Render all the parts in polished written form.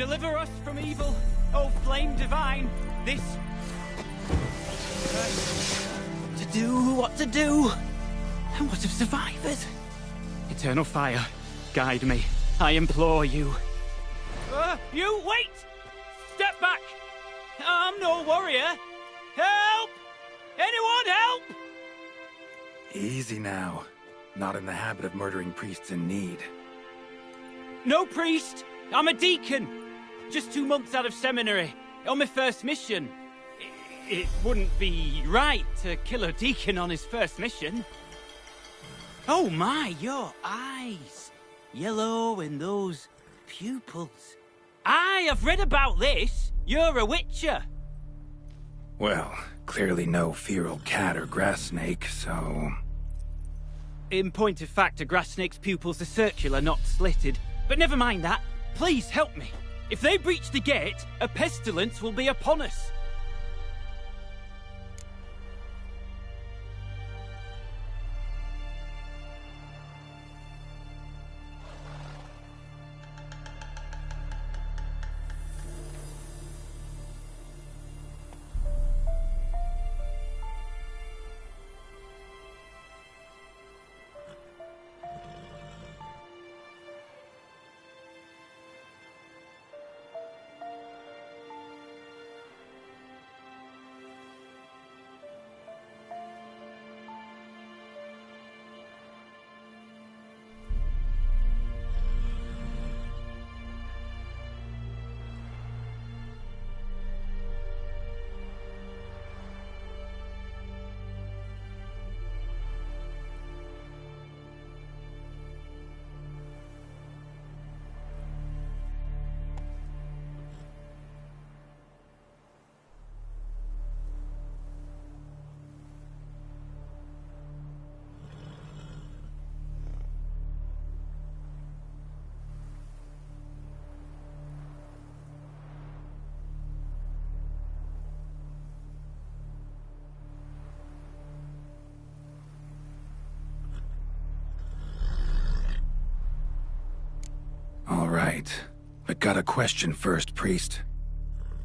Deliver us from evil, O flame divine. This... What to do? And what of survivors? Eternal fire, guide me. I implore you. You, wait! Step back! I'm no warrior. Help! Anyone help? Easy now. Not in the habit of murdering priests in need. No priest. I'm a deacon. Just 2 months out of seminary. On my first mission. It wouldn't be right to kill a deacon on his first mission. Oh my, your eyes. Yellow and those pupils. I've read about this. You're a witcher. Well, clearly no feral cat or grass snake, so... In point of fact, a grass snake's pupils are circular, not slitted. But never mind that. Please help me. If they breach the gate, a pestilence will be upon us. Right. But got a question first, priest.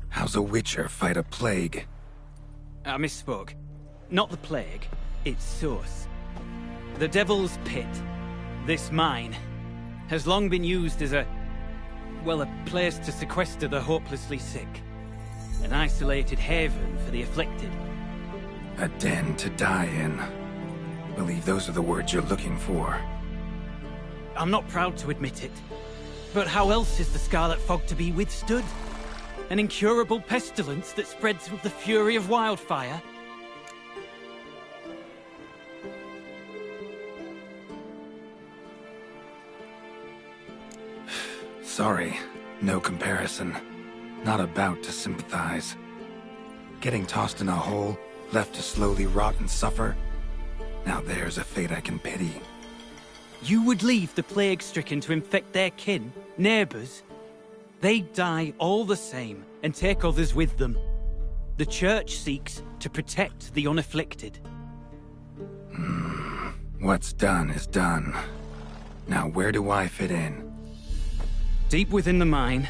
How's a witcher fight a plague? I misspoke. Not the plague, its source. The Devil's Pit, this mine, has long been used as a place to sequester the hopelessly sick. An isolated haven for the afflicted. A den to die in. Believe those are the words you're looking for. I'm not proud to admit it. But how else is the Scarlet Fog to be withstood? An incurable pestilence that spreads with the fury of wildfire? Sorry, no comparison. Not about to sympathize. Getting tossed in a hole, left to slowly rot and suffer? Now there's a fate I can pity. You would leave the plague-stricken to infect their kin, neighbors? They die all the same, and take others with them. The Church seeks to protect the unafflicted. What's done is done. Now where do I fit in? Deep within the mine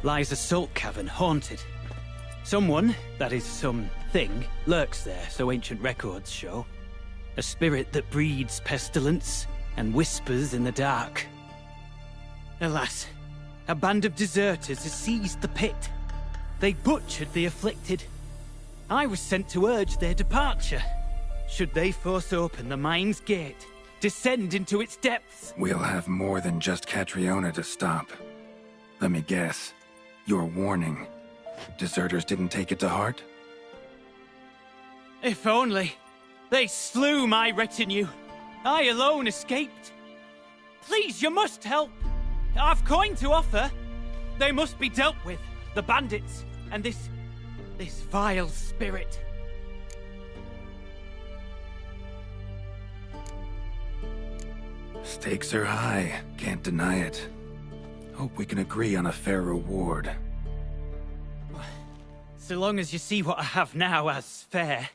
lies a salt cavern haunted. Someone, that is something, lurks there, so ancient records show. A spirit that breeds pestilence and whispers in the dark. Alas, a band of deserters has seized the pit. They butchered the afflicted. I was sent to urge their departure. Should they force open the mine's gate, descend into its depths... We'll have more than just Catriona to stop. Let me guess. Your warning. Deserters didn't take it to heart? If only. They slew my retinue. I alone escaped. Please, you must help. I've coin to offer. They must be dealt with. The bandits and this vile spirit. Stakes are high. Can't deny it. Hope we can agree on a fair reward. So long as you see what I have now as fair.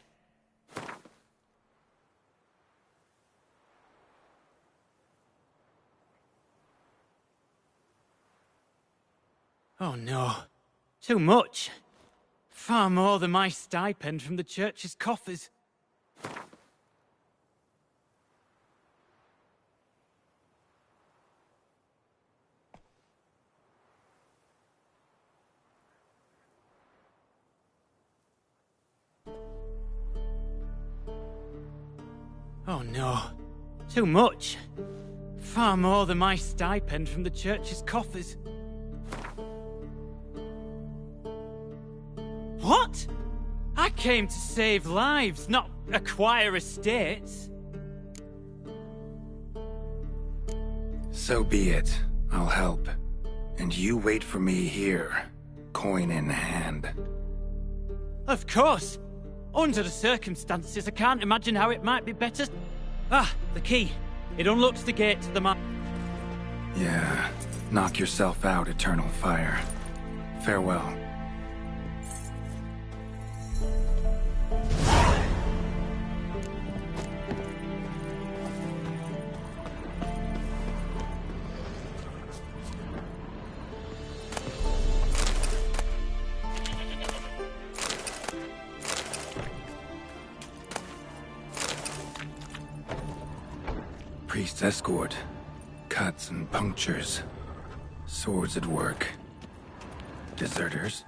Oh no. Too much. Far more than my stipend from the church's coffers. Oh no. Too much. Far more than my stipend from the church's coffers. What? I came to save lives, not acquire estates. So be it. I'll help. And you wait for me here, coin in hand. Of course. Under the circumstances, I can't imagine how it might be better. Ah, the key. It unlocks the gate to the mine. Yeah. Knock yourself out, Eternal Fire. Farewell. Priest's escort. Cuts and punctures. Swords at work. Deserters?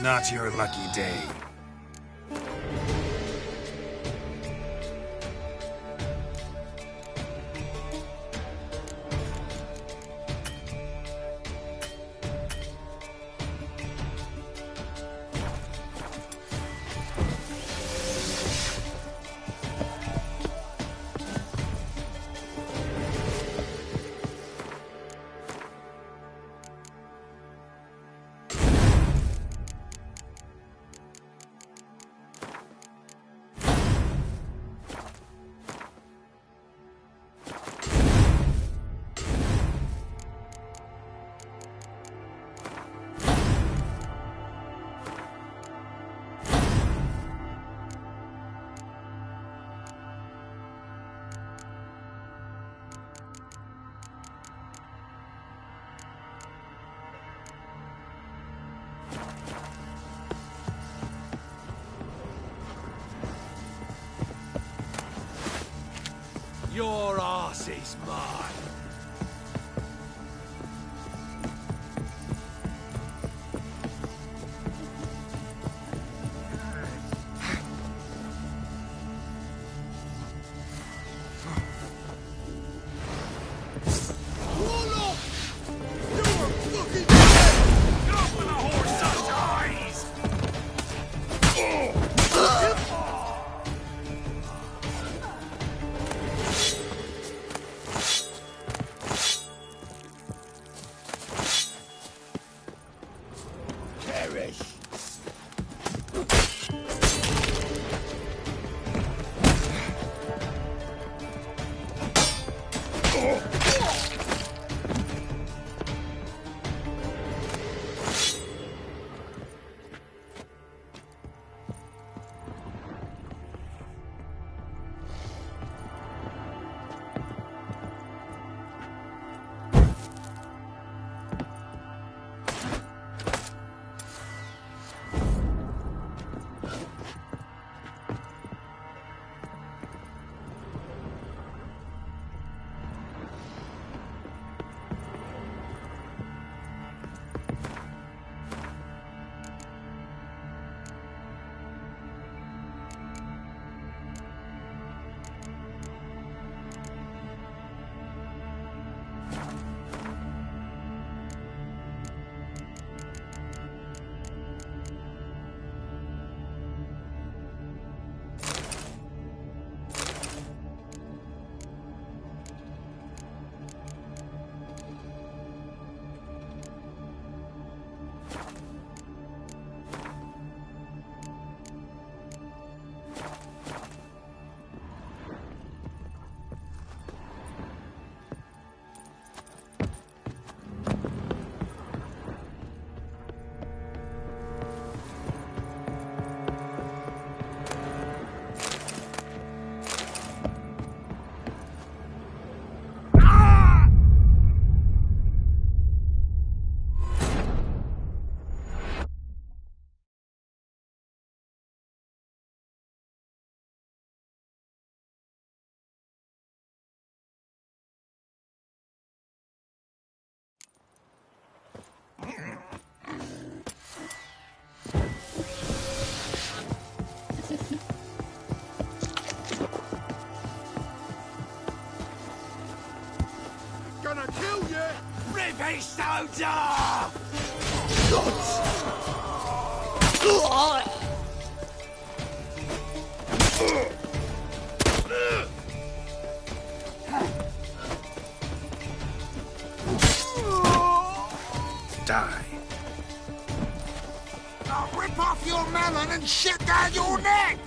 Not your lucky day. Your arse is mine. Gonna kill you! Rippy soda! Die. I'll rip off your melon and shit down your neck!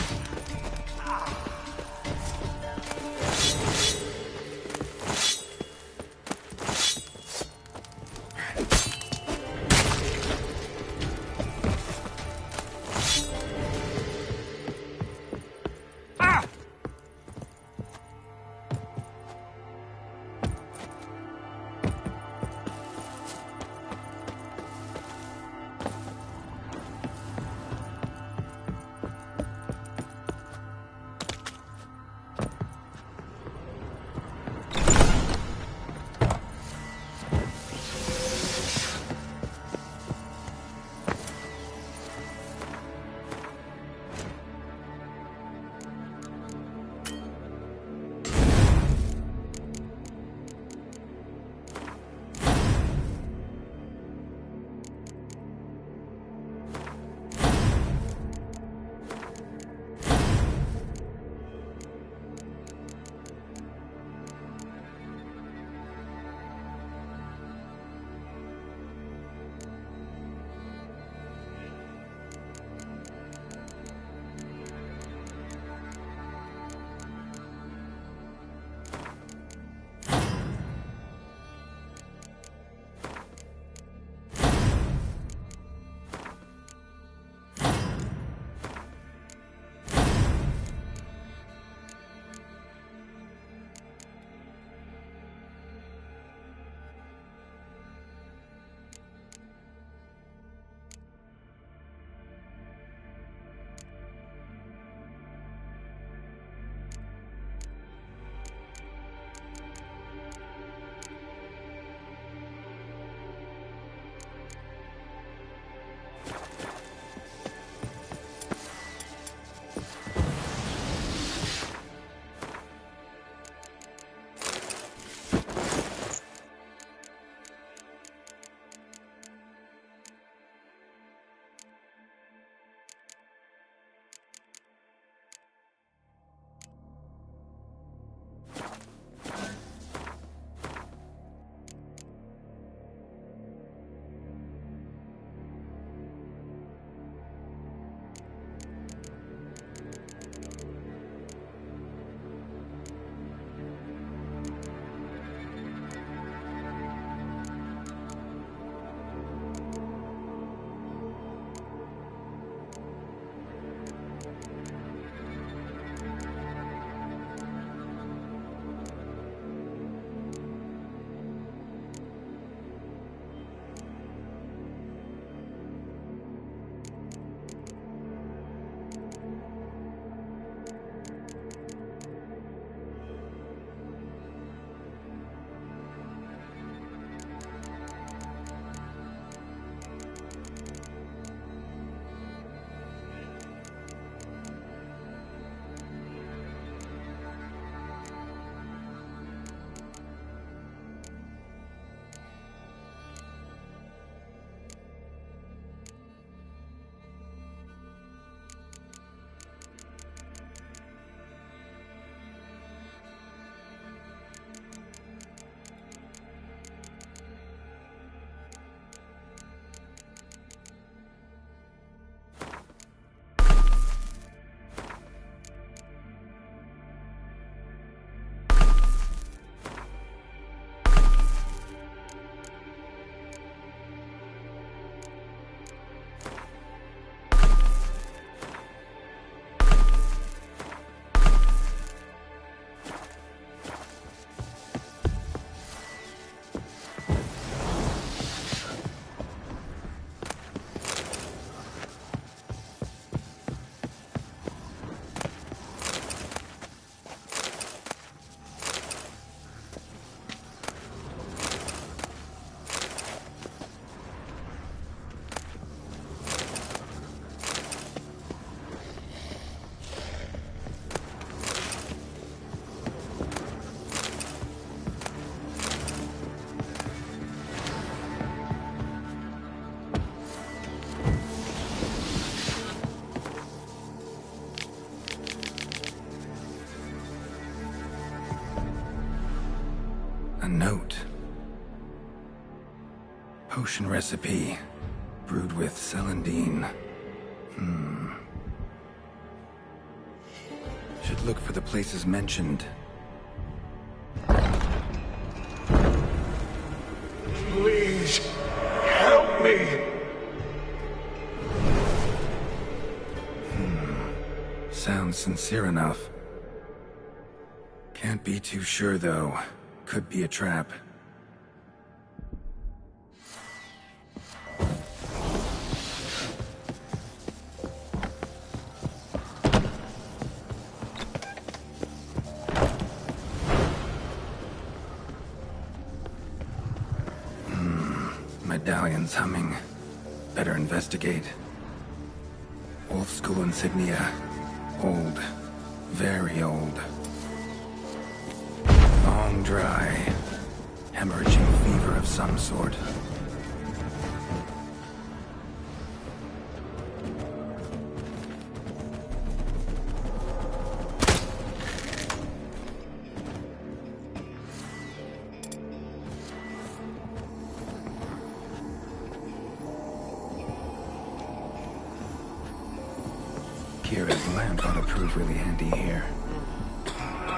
A note. Potion recipe. Brewed with celandine. Should look for the places mentioned. Please, help me! Sounds sincere enough. Can't be too sure, though. Could be a trap. Medallion's humming. Better investigate. Old school insignia. Old. Very old. Long dry. Hemorrhaging fever of some sort. Kira's lamp ought to prove really handy here.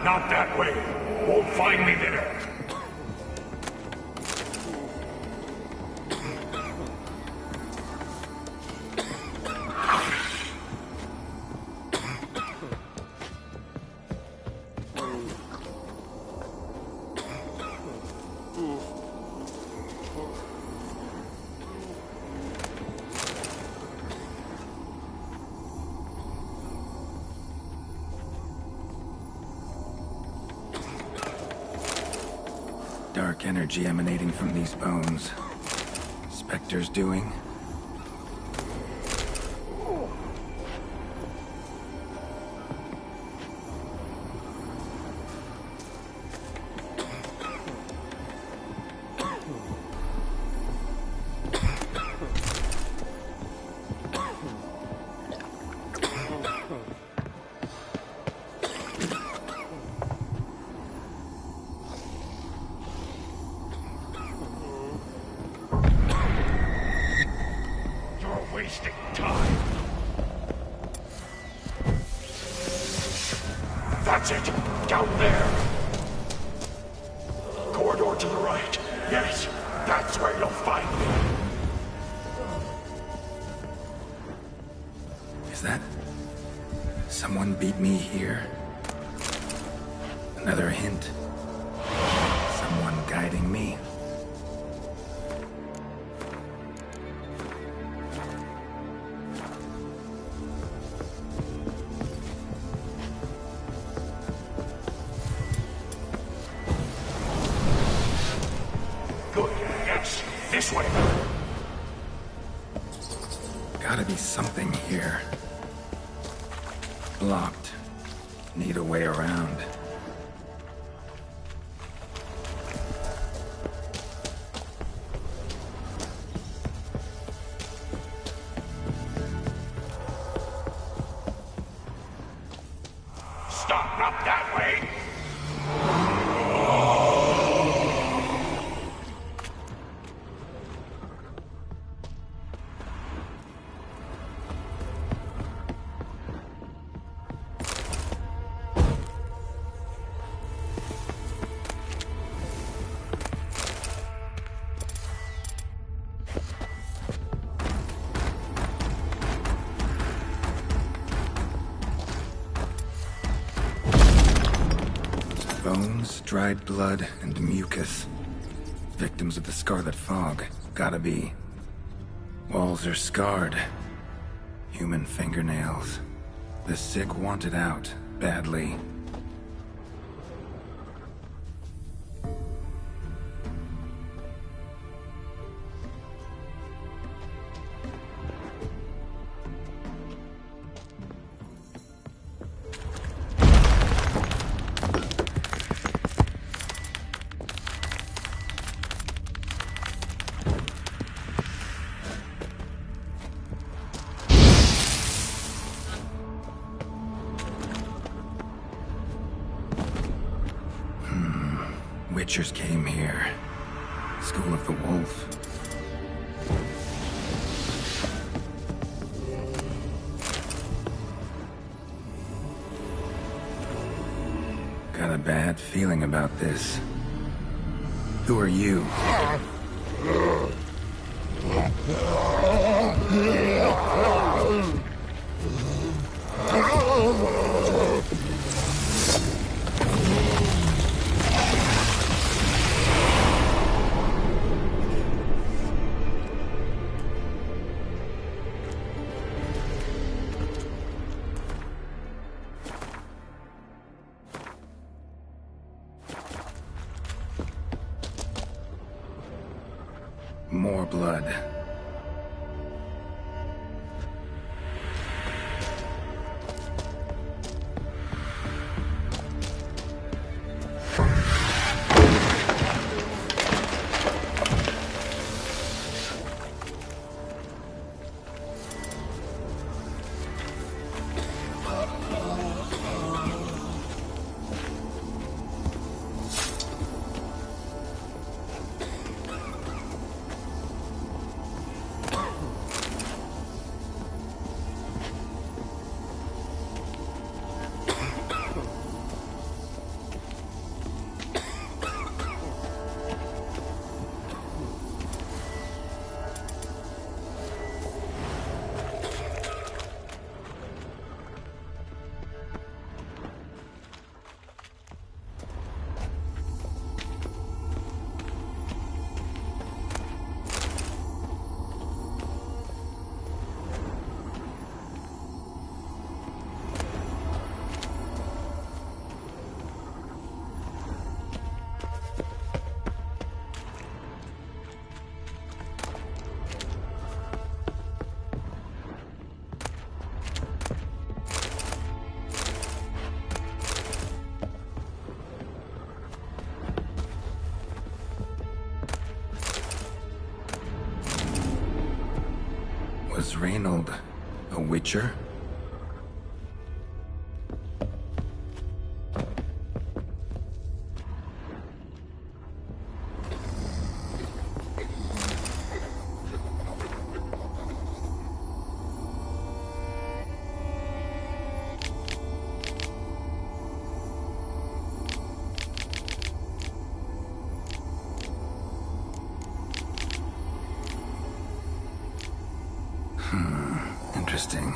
Not that way. Won't find me there. Dark energy emanating from these bones. Spectre's doing. Wasting time. That's it. Down there. Corridor to the right. Yes, that's where you'll find me. Is that... someone beat me here? Another hint. Someone guiding me. Good. Yes, this way. Gotta be something here. Blocked. Need a way around. Stop, not that way. Bones, dried blood, and mucus. Victims of the Scarlet Fog. Gotta be. Walls are scarred. Human fingernails. The sick want it out, badly. Witchers came here. School of the Wolf. Got a bad feeling about this. Who are you? More blood. Was Reynold a Witcher? Interesting.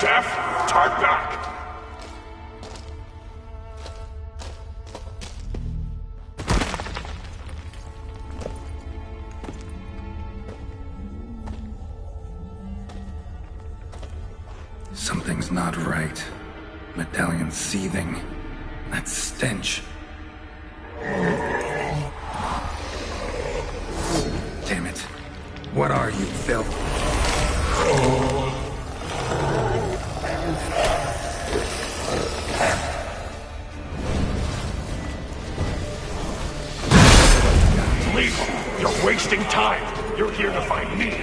Deaf? Talk back! Something's not right. Medallion seething. That stench. Damn it. What are you, filth? Leave! You're wasting time! You're here to find me!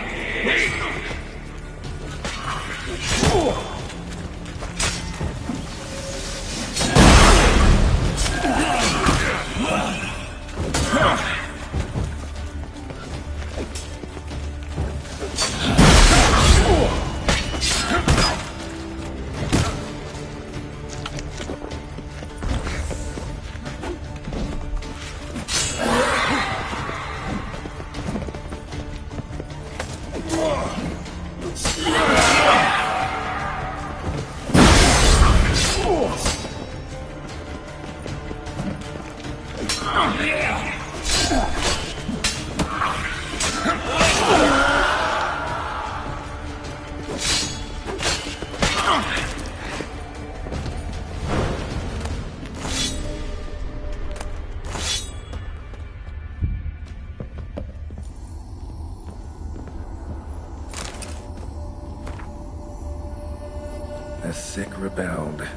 The sick rebelled,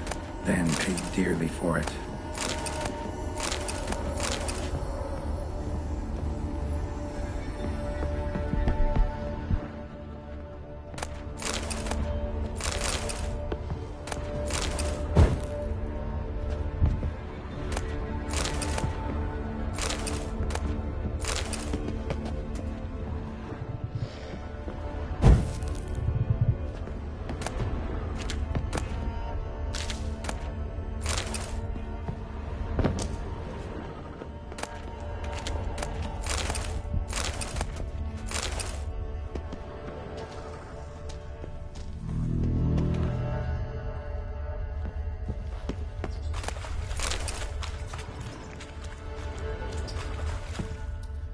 then paid dearly for it.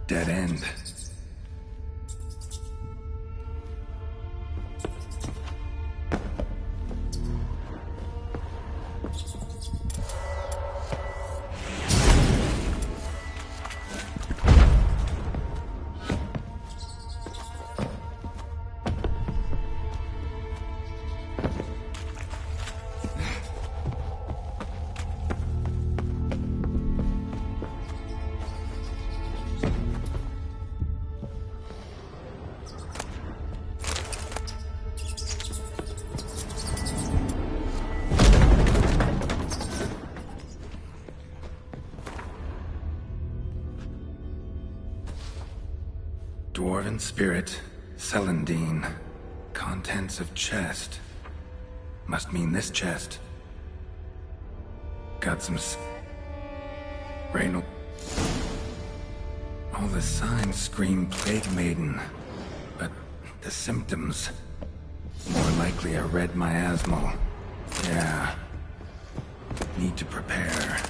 Dead end. Dwarven spirit, Celandine. Contents of chest. Must mean this chest. Got some Reynolds. All the signs scream Plague Maiden, but the symptoms... more likely a red miasmal. Yeah. Need to prepare.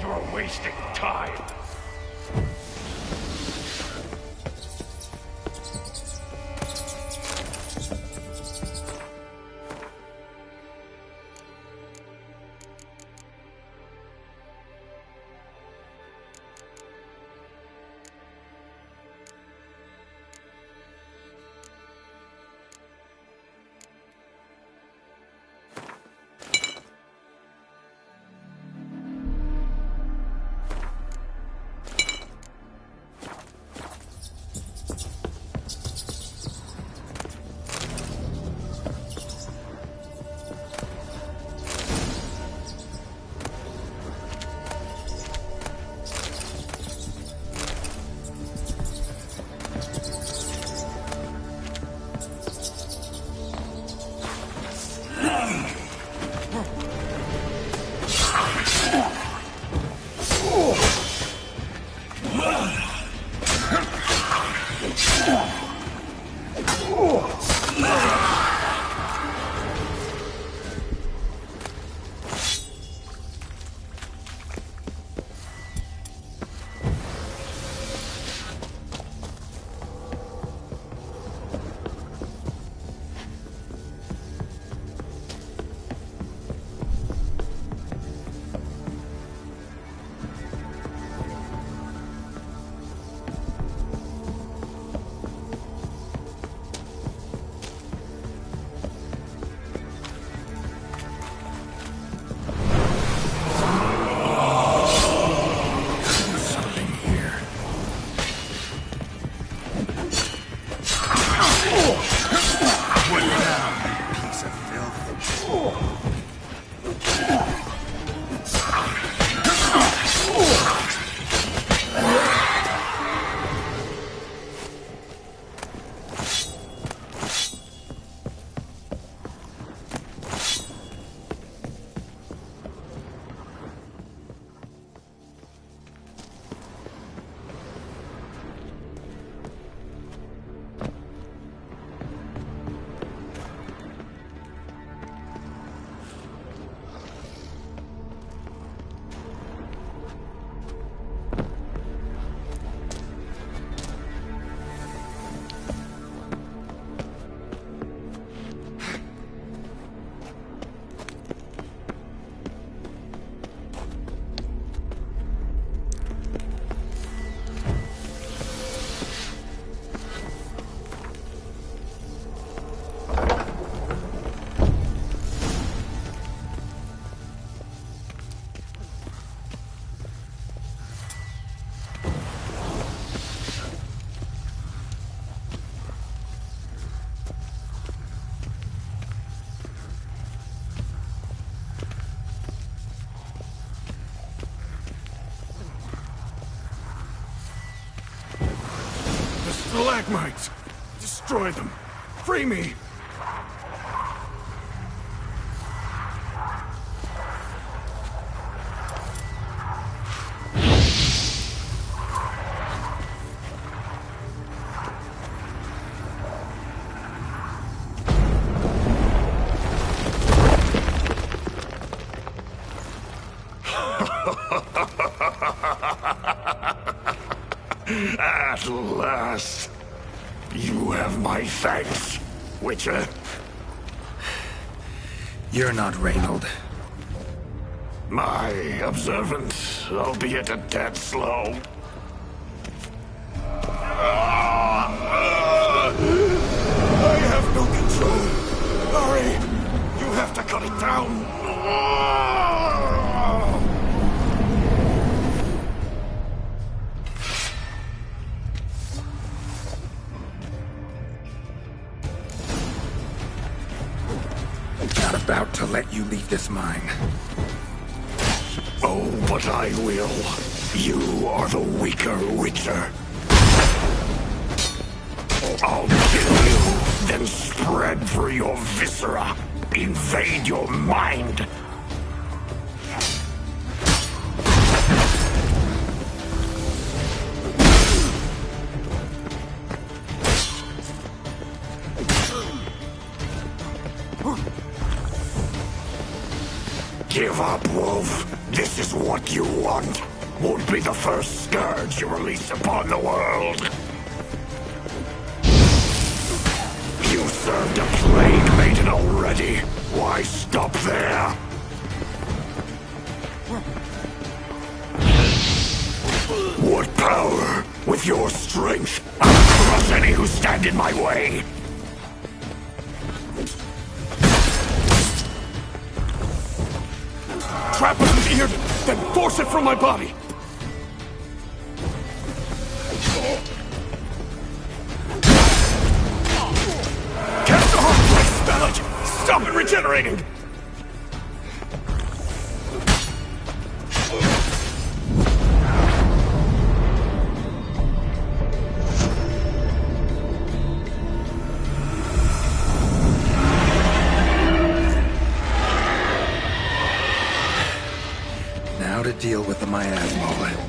You're wasting time! Stalagmites! Destroy them! Free me! At last, you have my thanks, Witcher. You're not Reynold. My observance, albeit a tad slow. I have no control. Hurry! You have to cut it down. Not about to let you leave this mine. Oh, but I will. You are the weaker Witcher. I'll kill you, then spread through your viscera. Invade your mind. Give up, Wolf. This is what you want. Won't be the first scourge you release upon the world. You served a plague maiden already. Why stop there? What power? With your strength, I'll crush any who stand in my way. Trap it with Eard, then force it from my body! Cast the heart, spell it! Stop it regenerating! Now to deal with the miasma.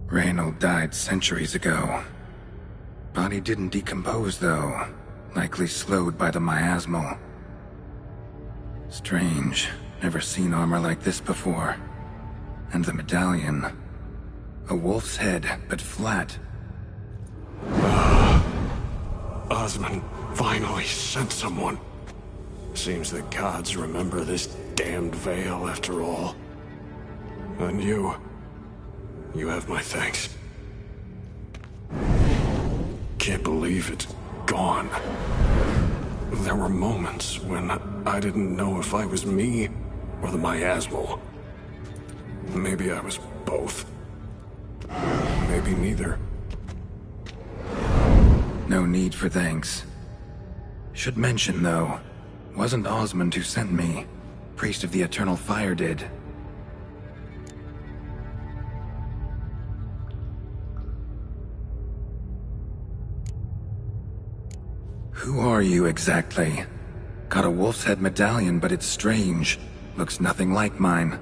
Reynold died centuries ago. Body didn't decompose, though. Likely slowed by the miasmal. Strange. Never seen armor like this before. And the medallion. A wolf's head, but flat. Osmond finally sent someone. Seems the gods remember this damned veil after all. And you have my thanks. Can't believe it's gone. There were moments when I didn't know if I was me or the miasmal. Maybe I was both. Maybe neither. No need for thanks. Should mention, though, wasn't Osmond who sent me. Priest of the Eternal Fire did. Who are you exactly? Got a wolf's head medallion, but it's strange. Looks nothing like mine.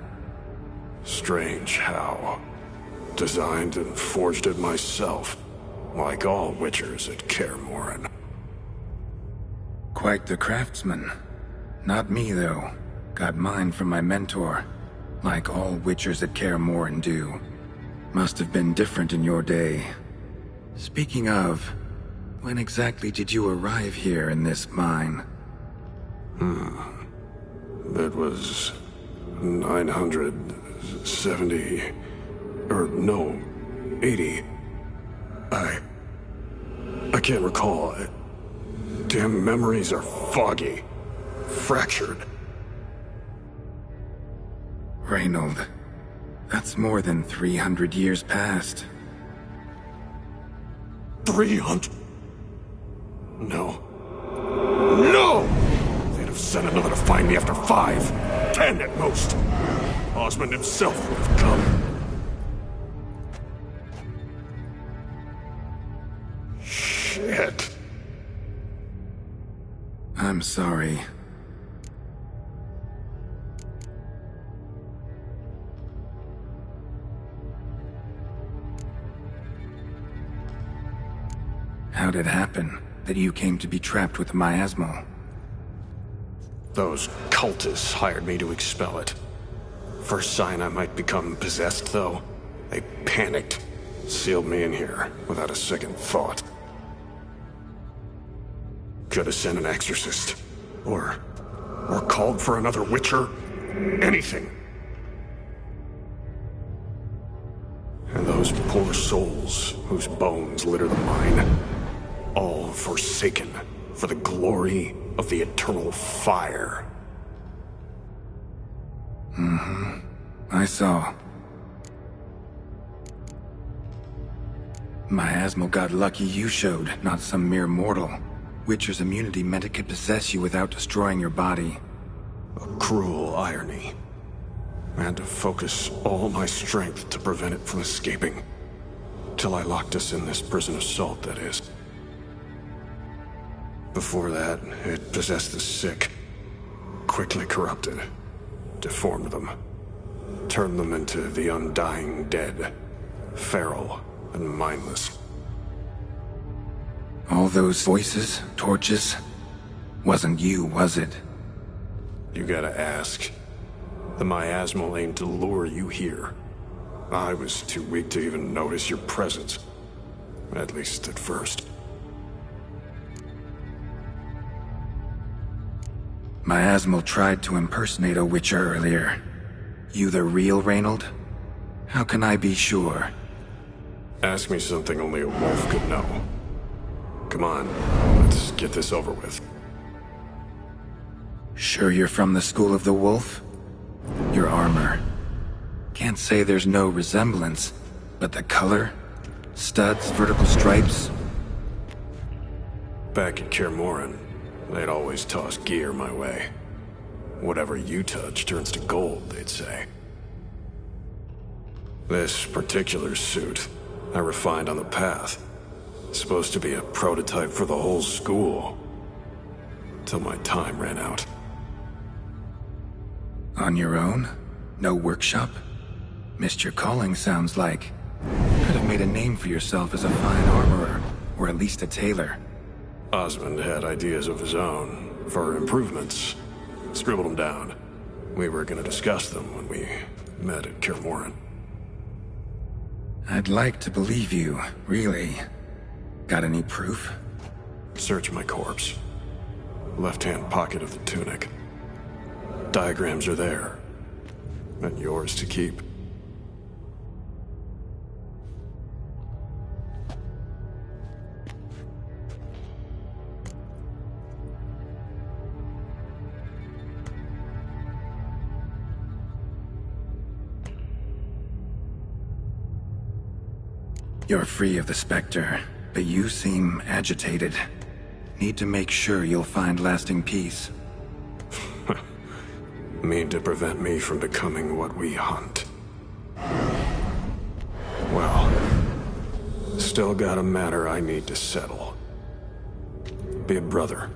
Strange how? Designed and forged it myself, like all Witchers at Kaer Morhen. Quite the craftsman. Not me, though. Got mine from my mentor, like all Witchers at Kaer Morhen do. Must have been different in your day. Speaking of, when exactly did you arrive here in this mine? It was 970... or no, 80. I can't recall. Damn memories are foggy. Fractured. Reynold, that's more than 300 years past. 300? No. No! They'd have sent another to find me after 5, 10 at most. Osmond himself would have come. Shit. I'm sorry. How'd it happen that you came to be trapped with the miasmal? Those cultists hired me to expel it. First sign I might become possessed, though, they panicked, sealed me in here without a second thought. Could have sent an exorcist, or called for another Witcher, anything. And those poor souls whose bones litter the mine, all forsaken for the glory of the Eternal Fire. I saw. Miasmal got lucky you showed, not some mere mortal. Witcher's immunity meant it could possess you without destroying your body. A cruel irony. I had to focus all my strength to prevent it from escaping. Till I locked us in this prison of salt, that is. Before that, it possessed the sick. Quickly corrupted. Deformed them. Turned them into the undying dead. Feral and mindless. All those voices, torches, wasn't you, was it? You gotta ask. The miasmal aimed to lure you here. I was too weak to even notice your presence. At least at first. Miasmal tried to impersonate a Witcher earlier. You the real Reynold? How can I be sure? Ask me something only a wolf could know. Come on, let's get this over with. Sure you're from the School of the Wolf? Your armor. Can't say there's no resemblance, but the color? Studs, vertical stripes? Back at Kaer Morhen, they'd always toss gear my way. Whatever you touch turns to gold, they'd say. This particular suit, I refined on the path. Supposed to be a prototype for the whole school. Till my time ran out. On your own? No workshop? Missed your calling, sounds like. Could have made a name for yourself as a fine armorer, or at least a tailor. Osmond had ideas of his own, for improvements. Scribbled them down. We were gonna discuss them when we met at Kaer Morhen. I'd like to believe you, really. Got any proof? Search my corpse. Left-hand pocket of the tunic. Diagrams are there. And yours to keep. You're free of the Spectre, but you seem agitated. Need to make sure you'll find lasting peace. Mean to prevent me from becoming what we hunt. Well, still got a matter I need to settle. Be a brother.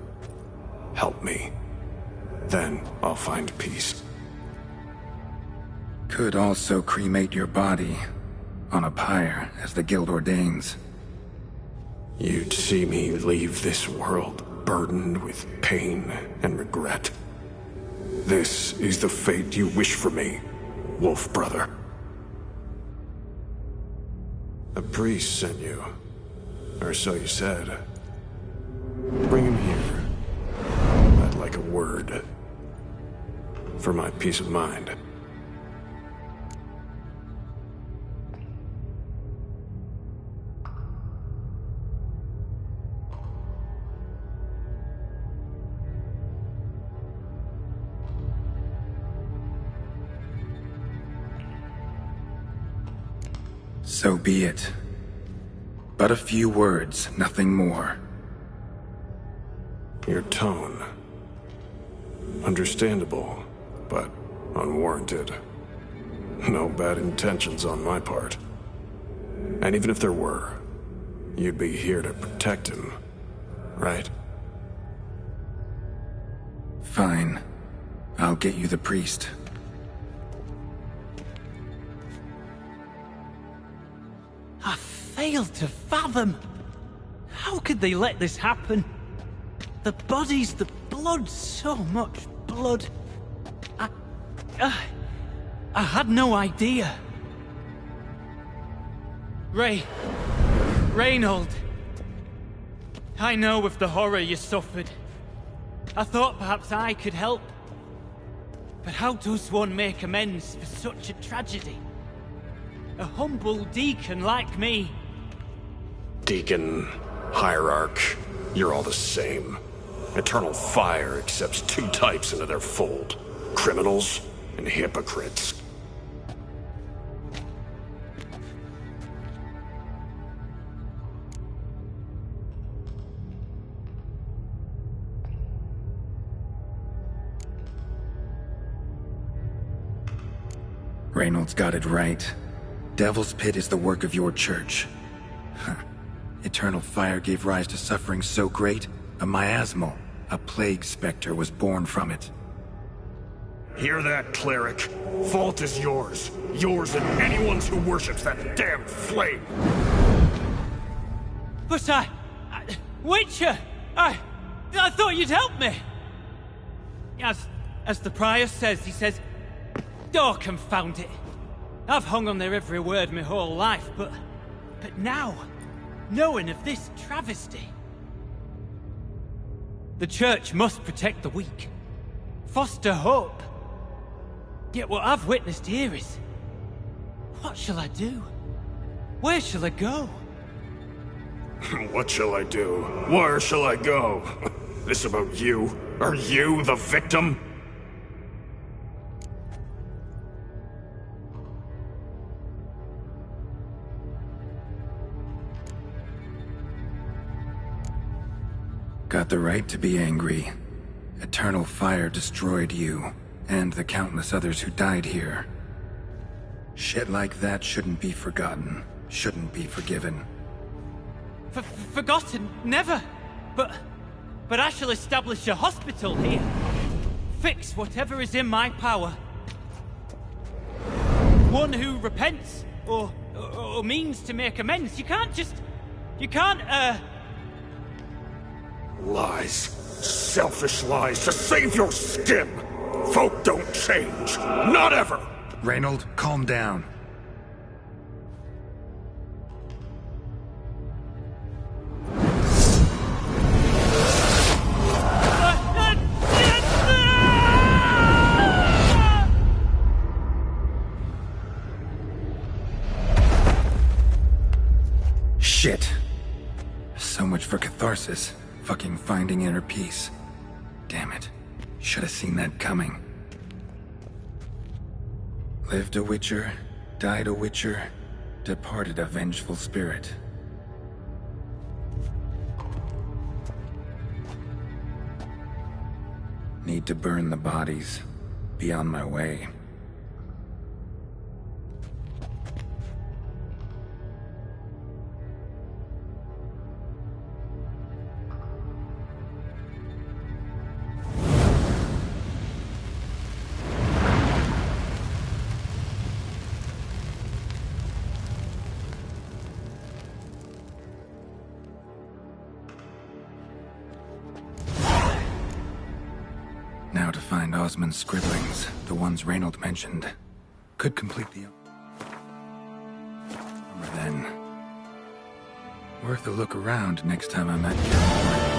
Help me. Then I'll find peace. Could also cremate your body on a pyre, as the Guild ordains. You'd see me leave this world burdened with pain and regret. This is the fate you wish for me, Wolf Brother. A priest sent you, or so you said. Bring him here. I'd like a word. For my peace of mind. So be it. But a few words, nothing more. Your tone. Understandable, but unwarranted. No bad intentions on my part. And even if there were, you'd be here to protect him, right? Fine. I'll get you the priest. I failed to fathom. How could they let this happen? The bodies, the blood, so much blood. I had no idea. Reynold. I know of the horror you suffered. I thought perhaps I could help. But how does one make amends for such a tragedy? A humble deacon like me. Deacon, hierarch, you're all the same. Eternal Fire accepts two types into their fold. Criminals and hypocrites. Reynolds got it right. Devil's Pit is the work of your church. Eternal Fire gave rise to suffering so great, a miasmal, a plague specter was born from it. Hear that, cleric? Fault is yours. Yours and anyone's who worships that damn flame. But Witcher! I thought you'd help me! As the prior says, he says... Oh, confound it. I've hung on their every word my whole life, but now, knowing of this travesty... The Church must protect the weak. Foster hope. Yet what I've witnessed here is... What shall I do? Where shall I go? What shall I do? Where shall I go? This about you? Are you the victim? Got the right to be angry. Eternal Fire destroyed you, and the countless others who died here. Shit like that shouldn't be forgotten. Shouldn't be forgiven. Forgotten? Never! But I shall establish a hospital here. Fix whatever is in my power. One who repents, or means to make amends. You can't, Lies. Selfish lies to save your skin! Folk don't change. Not ever! Reynold, calm down. Shit. So much for catharsis. Fucking finding inner peace. Damn it. Should have seen that coming. Lived a Witcher, died a Witcher, departed a vengeful spirit. Need to burn the bodies. Be on my way. Now to find Osmond's scribblings, the ones Reynold mentioned. Could complete the... Remember then. Worth a look around next time I'm at Kaer.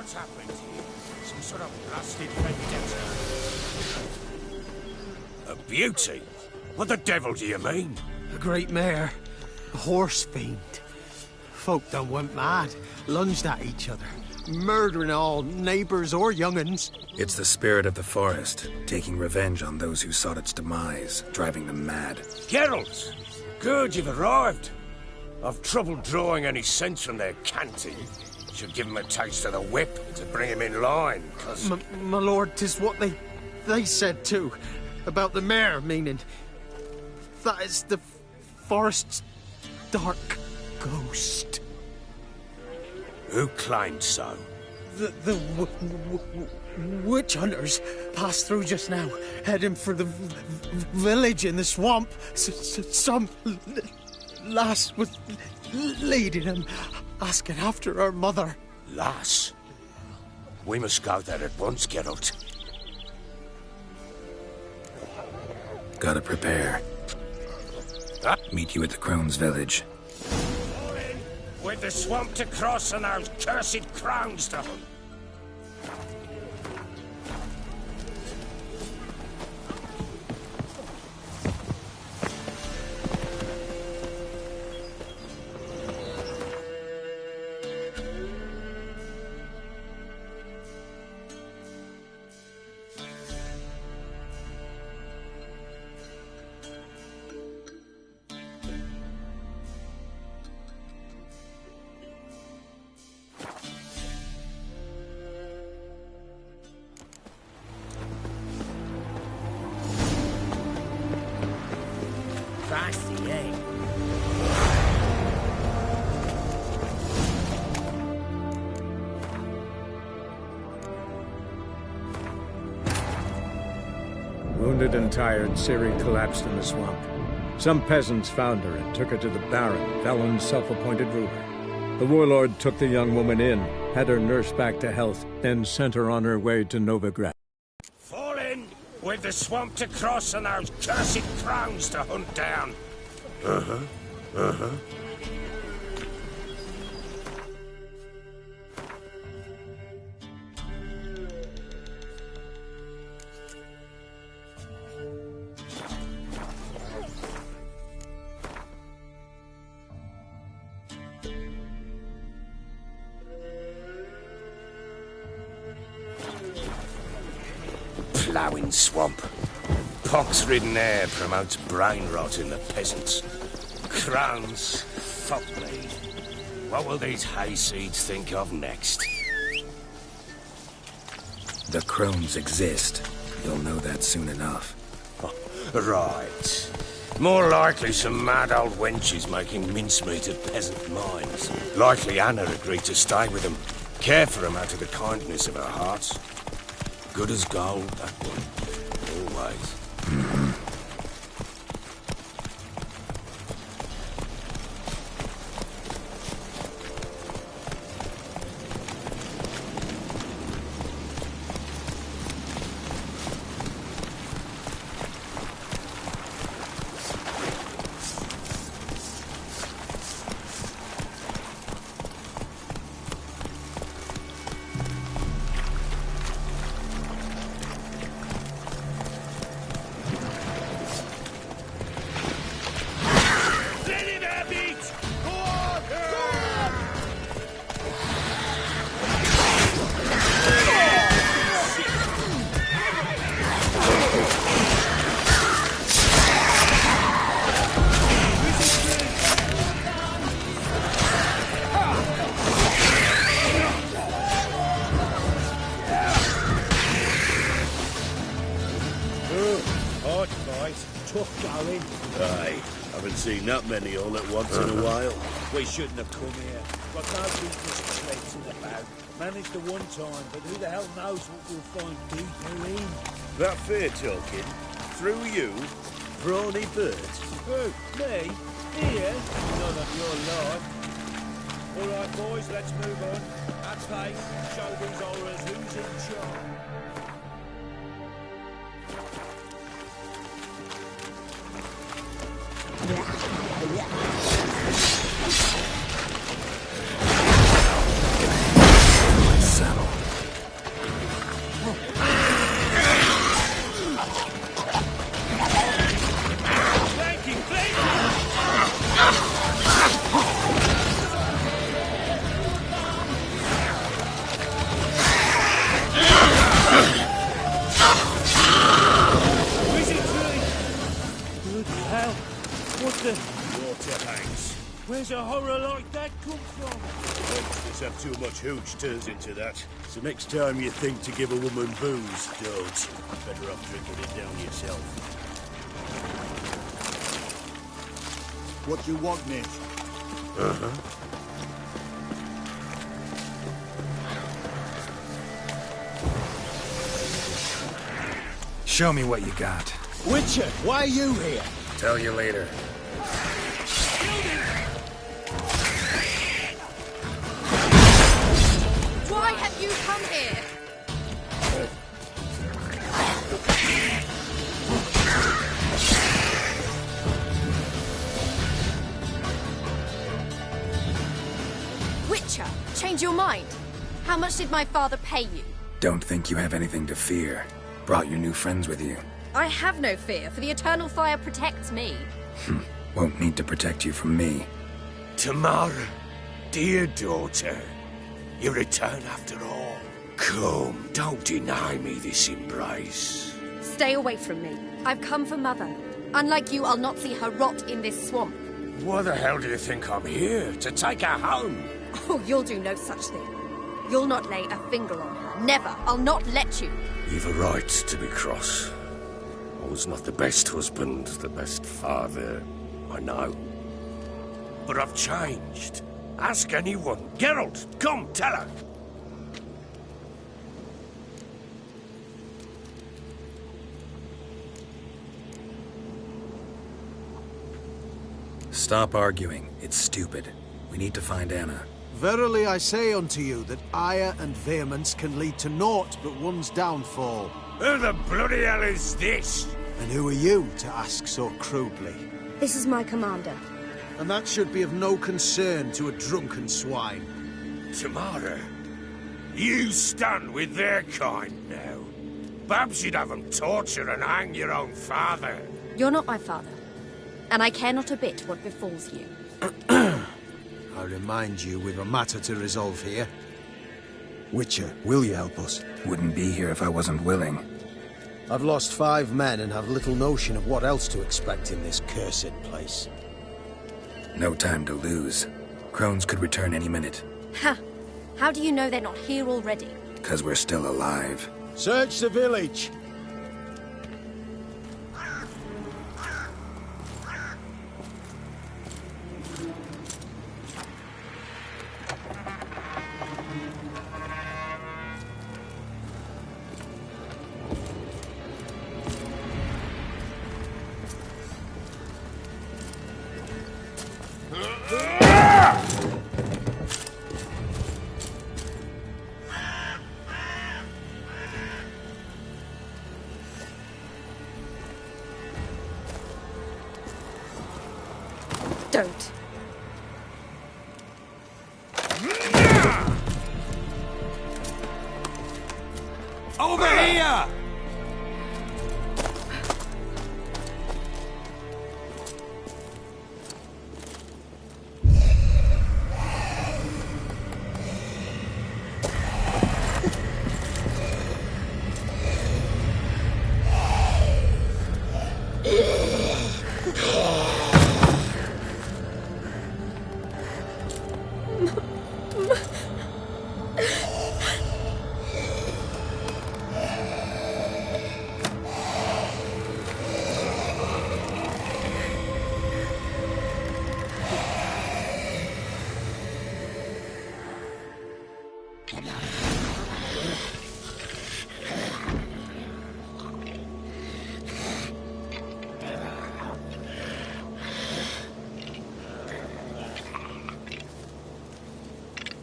What's happened here? Some sort of blasted vendetta? A beauty? What the devil do you mean? A great mare. A horse fiend. Folk done went mad, lunged at each other, murdering all neighbours or young'uns. It's the spirit of the forest, taking revenge on those who sought its demise, driving them mad. Geralt! Good, you've arrived. I've trouble drawing any sense from their canting. Should give him a taste of the whip to bring him in line, 'cause... My lord, 'tis what they said too, about the mare, meaning that is the forest's dark ghost. Who claimed so? The witch hunters passed through just now, heading for the village in the swamp. Some lass was leading them, asking after her mother. Lass? We must go there at once, Geralt. Gotta prepare. Meet you at the Crone's village. With the swamp to cross and those cursed crowns to hunt. Feisty, eh? Wounded and tired, Ciri collapsed in the swamp. Some peasants found her and took her to the Baron, Valen's self-appointed ruler. The warlord took the young woman in, had her nursed back to health, then sent her on her way to Novigrad. Fall in! With the swamp to cross and those cursed crowns to hunt down. Ploughing swamp. Pox-ridden air promotes brain rot in the peasants. Crowns, fuck me. What will these hayseeds think of next? The Crones exist. You'll know that soon enough. Right. More likely some mad old wenches making mincemeat of peasant minds. Likely Anna agreed to stay with them, care for them out of the kindness of her heart. Good as gold, that one. Always. Tough going. Aye, haven't seen that many all at once in a while. We shouldn't have come here. Got no business traipsing about. Managed the one time, but who the hell knows what we'll find deeper in. That fair talking, through you, Brawny Burt. Who? Me? Here? None of your life. All right, boys, let's move on. At pace, show these horrors who's in charge. My saddle. Where's a horror like that come from? Monsters have too much hooch turns into that. So next time you think to give a woman booze, don't. Better off drinking it down yourself. What you want, Nick? Show me what you got. Witcher, why are you here? Tell you later. Why have you come here? Witcher, change your mind. How much did my father pay you? Don't think you have anything to fear. Brought your new friends with you. I have no fear, for the eternal fire protects me. Won't need to protect you from me. Tamara, dear daughter, you return after all. Come, don't deny me this embrace. Stay away from me. I've come for Mother. Unlike you, I'll not see her rot in this swamp. Why the hell do you think I'm here? To take her home? Oh, you'll do no such thing. You'll not lay a finger on her. Never. I'll not let you. You've a right to be cross. I was not the best husband, the best father, I know. But I've changed. Ask anyone. Geralt, come, tell her. Stop arguing. It's stupid. We need to find Anna. Verily I say unto you that ire and vehemence can lead to naught but one's downfall. Who the bloody hell is this? And who are you to ask so crudely? This is my commander. And that should be of no concern to a drunken swine. Tamara, you stand with their kind now. Perhaps you'd have them torture and hang your own father. You're not my father. And I care not a bit what befalls you. I remind you we've a matter to resolve here. Witcher, will you help us? Wouldn't be here if I wasn't willing. I've lost 5 men and have little notion of what else to expect in this cursed place. No time to lose. Crones could return any minute. Ha! How do you know they're not here already? 'Cause we're still alive. Search the village! Don't. Over here!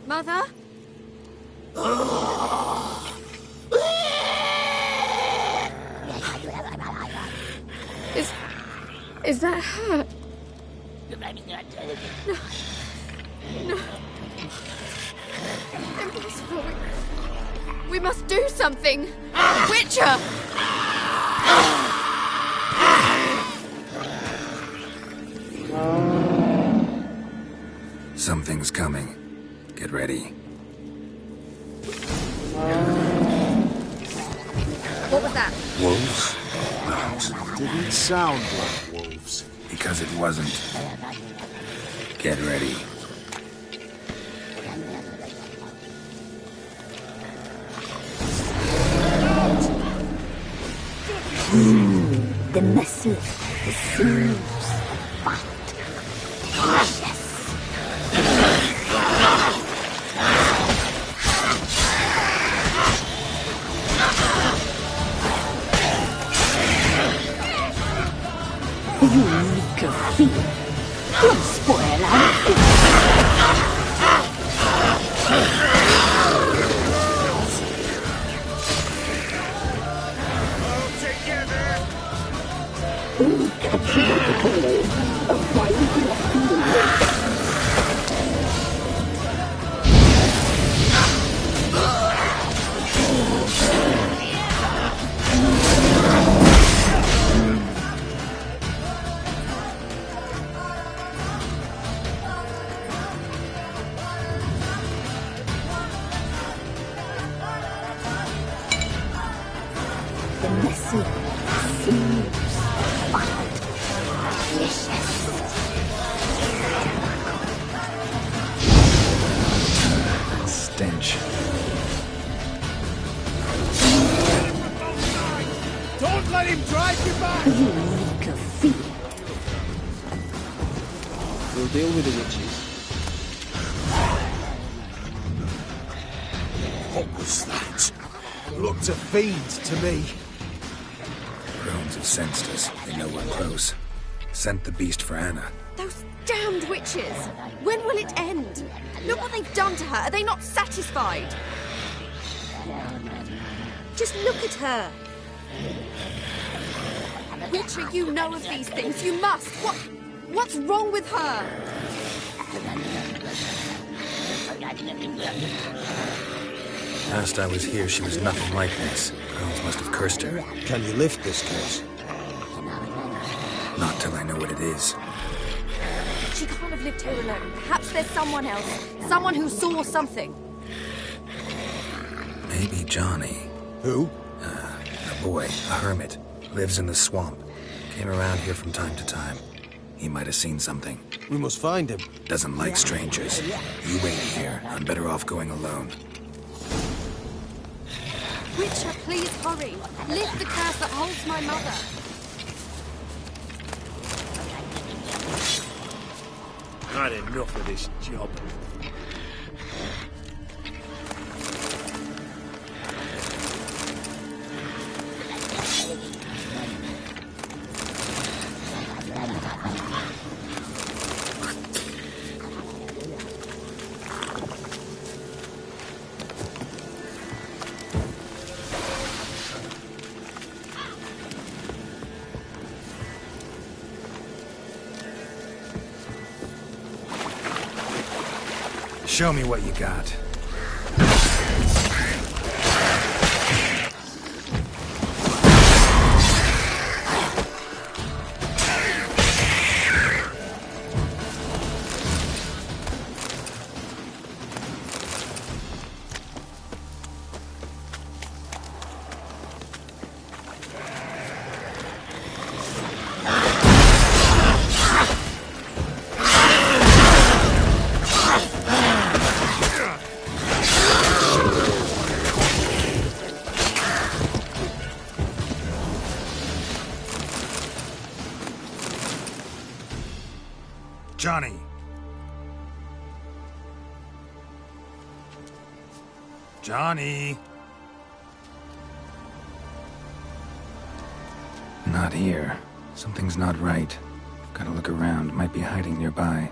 Mother? Is that her? No. No. Impossible. We must do something. Witcher! Something's coming. Get ready. What was that? Wolves? Didn't sound like wolves. Because it wasn't. Get ready. The message, the seams, fight, delicious. Unique feel. Don't spoil our the messy seams, fight, delicious. Stench. Don't let him drive you back! Unique feel. We'll deal with the witches. What was that? Looked a fiend to me. Crones have sensed us. They know we're close. Sent the beast for Anna. Those damned witches! When will it end? Look what they've done to her. Are they not satisfied? Just look at her. Witcher, you know of these things. You must. What's wrong with her? Last I was here, she was nothing like this. Crones must have cursed her. Can you lift this curse? Not till I know what it is. She can't have lived here alone. Perhaps there's someone else. Someone who saw something. Maybe Johnny. Who? A boy, a hermit. Lives in the swamp. Came around here from time to time. He might have seen something. We must find him. Doesn't like strangers. You wait here. I'm better off going alone. Witcher, please hurry. Lift the curse that holds my mother. Had enough of this job. Show me what you got. Johnny! Johnny! Not here. Something's not right. Gotta look around. Might be hiding nearby.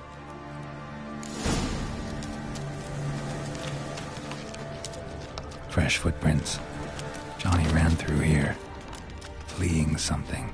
Fresh footprints. Johnny ran through here, fleeing something.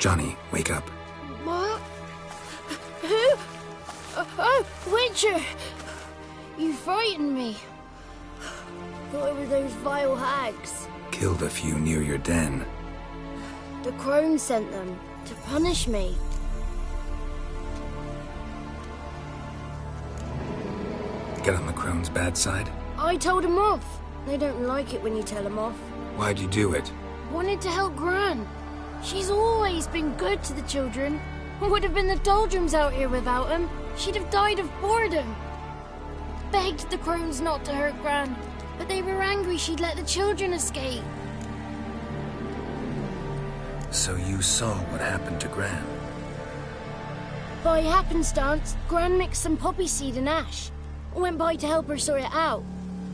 Johnny, wake up. What? Who? Oh, Witcher! You frightened me. Thought it were those vile hags. Killed a few near your den. The crone sent them to punish me. Get on the crone's bad side? I told them off. They don't like it when you tell them off. Why'd you do it? Wanted to help Gran. She's always been good to the children. Would have been the doldrums out here without him. She'd have died of boredom. Begged the crones not to hurt Gran, but they were angry she'd let the children escape. So you saw what happened to Gran? By happenstance, Gran mixed some poppy seed and ash. Went by to help her sort it out.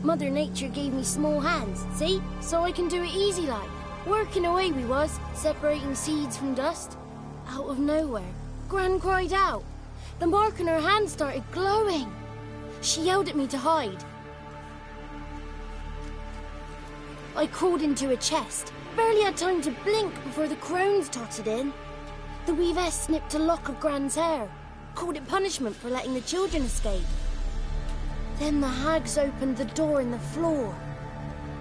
Mother Nature gave me small hands, see? So I can do it easy like. Working away we was, separating seeds from dust. Out of nowhere, Gran cried out. The mark on her hand started glowing. She yelled at me to hide. I crawled into a chest. Barely had time to blink before the crones totted in. The weavess snipped a lock of Gran's hair. Called it punishment for letting the children escape. Then the hags opened the door in the floor.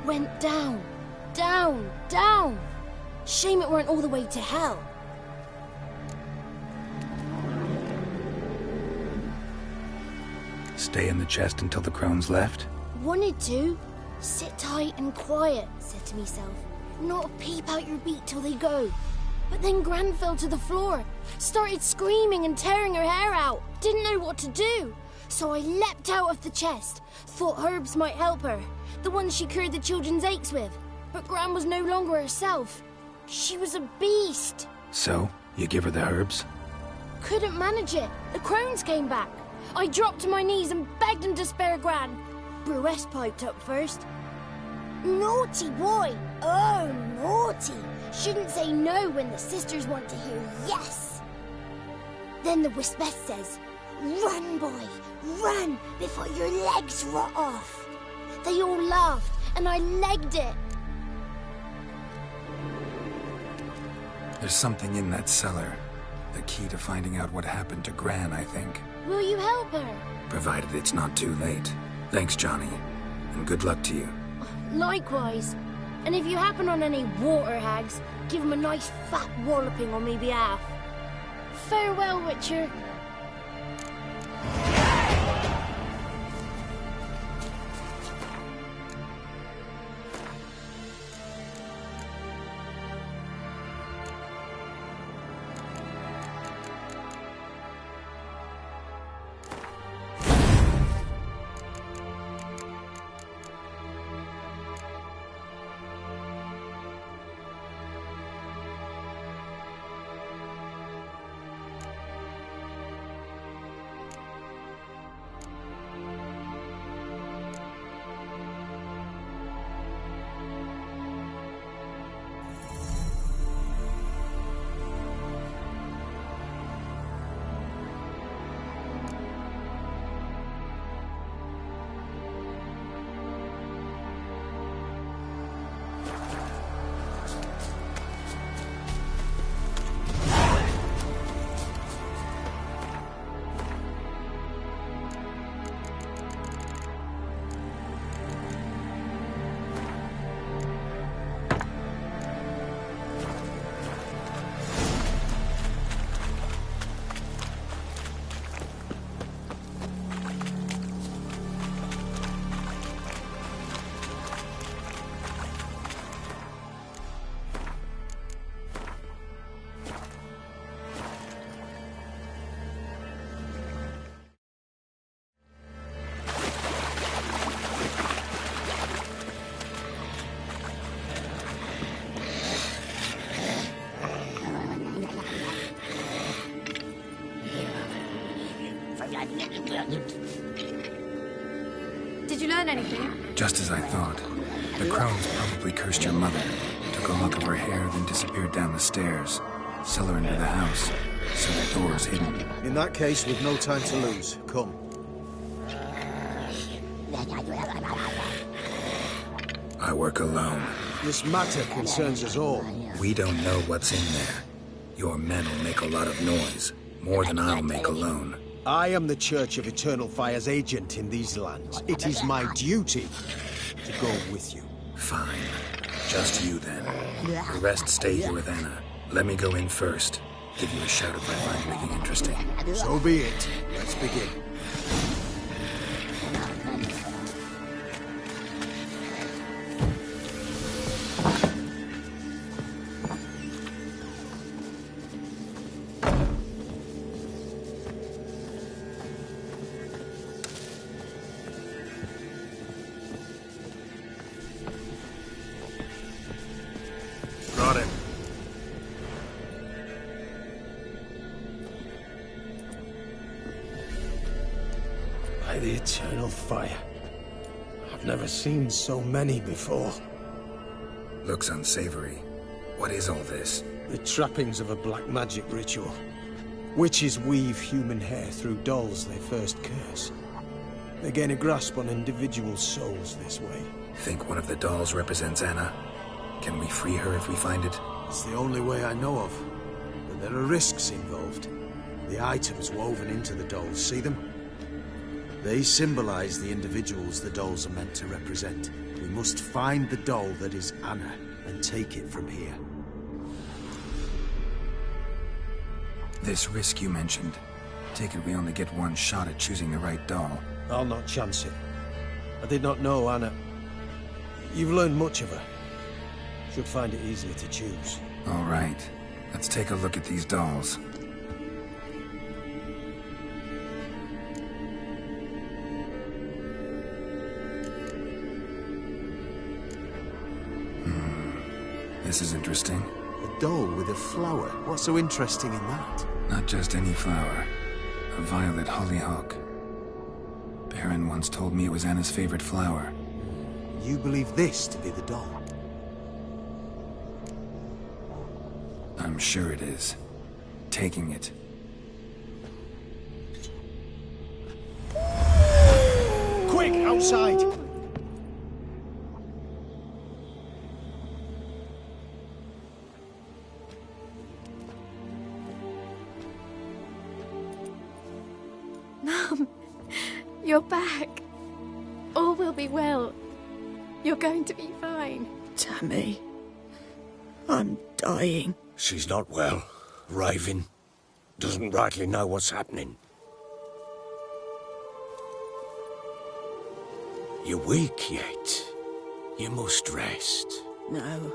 Went down, down, down. Shame it weren't all the way to hell. Stay in the chest until the crones left? Wanted to. Sit tight and quiet, said to myself. Not peep out your beak till they go. But then Gran fell to the floor. Started screaming and tearing her hair out. Didn't know what to do. So I leapt out of the chest. Thought herbs might help her. The ones she cured the children's aches with. But Gran was no longer herself. She was a beast. So, you give her the herbs? Couldn't manage it. The crones came back. I dropped to my knees and begged them to spare Gran. Bruess piped up first. Naughty boy. Oh, naughty. Shouldn't say no when the sisters want to hear yes. Then the Wispess says, run, boy, run before your legs rot off. They all laughed, and I legged it. There's something in that cellar. The key to finding out what happened to Gran, I think. Will you help her? Provided it's not too late. Thanks, Johnny. And good luck to you. Likewise. And if you happen on any water hags, give them a nice fat walloping on me behalf. Farewell, Witcher. Did you learn anything? Just as I thought. The crones probably cursed your mother. Took a lock of her hair, then disappeared down the stairs. Cellar into the house. So the door's hidden. In that case, we've no time to lose. Come. I work alone. This matter concerns us all. We don't know what's in there. Your men will make a lot of noise. More than I'll make alone. I am the Church of Eternal Fire's agent in these lands. It is my duty to go with you. Fine. Just you then. The rest stay here with Anna. Let me go in first. Give you a shout if I find anything interesting. So be it. Let's begin. Got him. By the Eternal Fire. I've never seen so many before. Looks unsavory. What is all this? The trappings of a black magic ritual. Witches weave human hair through dolls they first curse. They gain a grasp on individual souls this way. Think one of the dolls represents Anna? Can we free her if we find it? It's the only way I know of. But there are risks involved. The items woven into the dolls, see them? They symbolize the individuals the dolls are meant to represent. We must find the doll that is Anna and take it from here. This risk you mentioned. Take it we only get one shot at choosing the right doll. I'll not chance it. I did not know Anna. You've learned much of her. Should find it easier to choose. All right. Let's take a look at these dolls. This is interesting. A doll with a flower. What's so interesting in that? Not just any flower. A violet hollyhock. Baron once told me it was Anna's favorite flower. You believe this to be the doll? I'm sure it is. Taking it. Quick, outside! Mum, you're back. All will be well. You're going to be fine. Tammy, I'm dying. She's not well. Raving. Doesn't rightly know what's happening. You're weak yet. You must rest. No.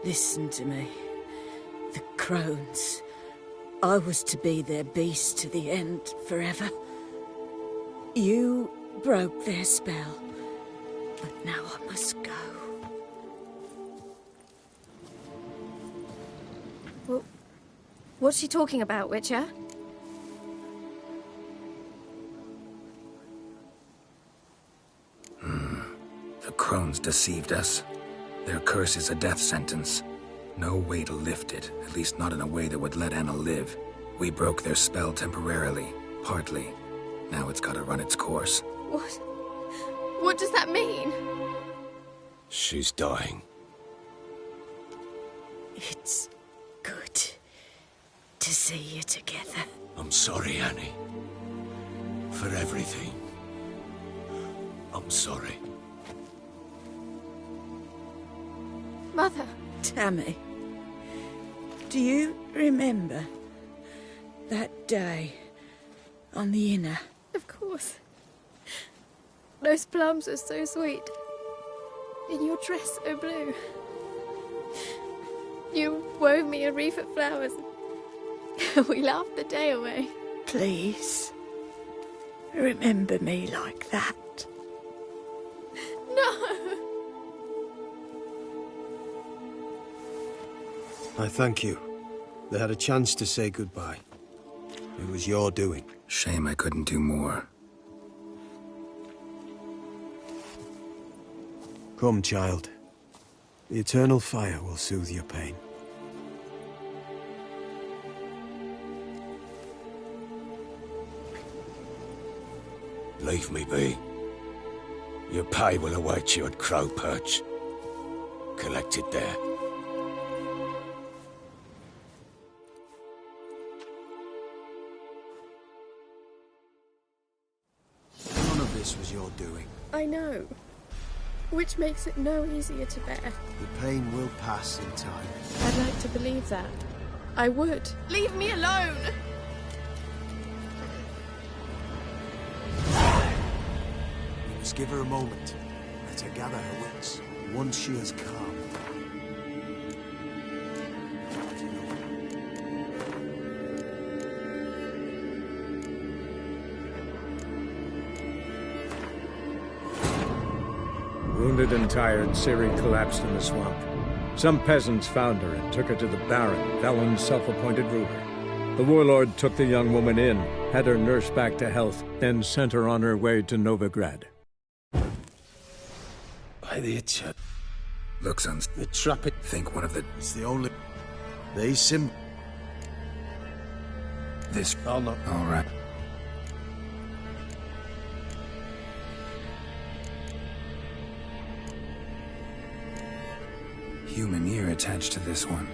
Listen to me. The crones. I was to be their beast to the end, forever. You broke their spell. But now I must go. Well, what's she talking about, Witcher? The crones deceived us. Their curse is a death sentence. No way to lift it, at least not in a way that would let Anna live. We broke their spell temporarily, partly. Now it's gotta run its course. What? What does that mean? She's dying. It's good to see you together. I'm sorry, Annie. For everything. I'm sorry. Mother. Tammy, do you remember that day on the Inner? Of course. Those plums are so sweet. And your dress so blue. You wove me a wreath of flowers. We laughed the day away. Please, remember me like that. No! I thank you. They had a chance to say goodbye. It was your doing. Shame I couldn't do more. Come, child. The Eternal Fire will soothe your pain. Leave me be. Your pay will await you at Crow Perch. Collect it there. this was your doing. I know. Which makes it no easier to bear. The pain will pass in time. I'd like to believe that. I would. Leave me alone! We must give her a moment. Let her gather her wits. Once she has calmed. Wounded and tired, Ciri collapsed in the swamp. Some peasants found her and took her to the Baron, Velen's self-appointed ruler. The warlord took the young woman in, had her nursed back to health, then sent her on her way to Novigrad. By the itcher. Looks on the trumpet. Think one of the... It's the only... This... I'll not... All right. Human ear attached to this one.